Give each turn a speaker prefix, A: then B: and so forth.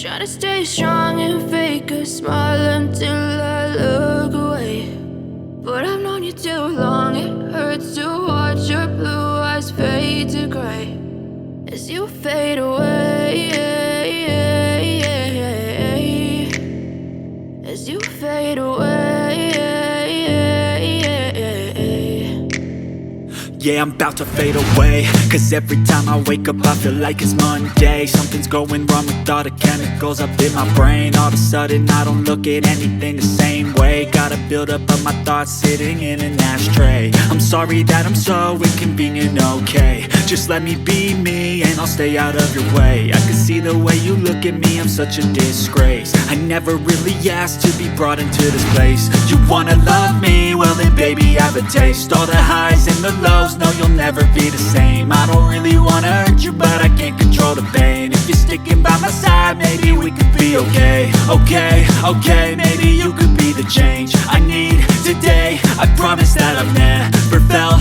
A: Try to stay strong and fake a smile until I look away. But I've known you too long, it hurts to watch your blue eyes fade to gray as you fade away, as you fade away.
B: Yeah, I'm about to fade away, cause every time I wake up I feel like it's Monday. Something's going wrong with all the chemicals up in my brain. All of a sudden I don't look at anything the same way. Gotta build up of my thoughts sitting in an ashtray. I'm sorry that I'm so inconvenient, okay. Just let me be me and I'll stay out of your way. I can see the way you look at me, I'm such a disgrace. I never really asked to be brought into this place. You wanna love me? Well then baby have a taste. All the highs and the lows, no you'll never be the same. I don't really wanna hurt you but I can't control the pain. If you're sticking by my side maybe we could be okay. Okay, maybe you could be the change I need today. I promise that I've never felt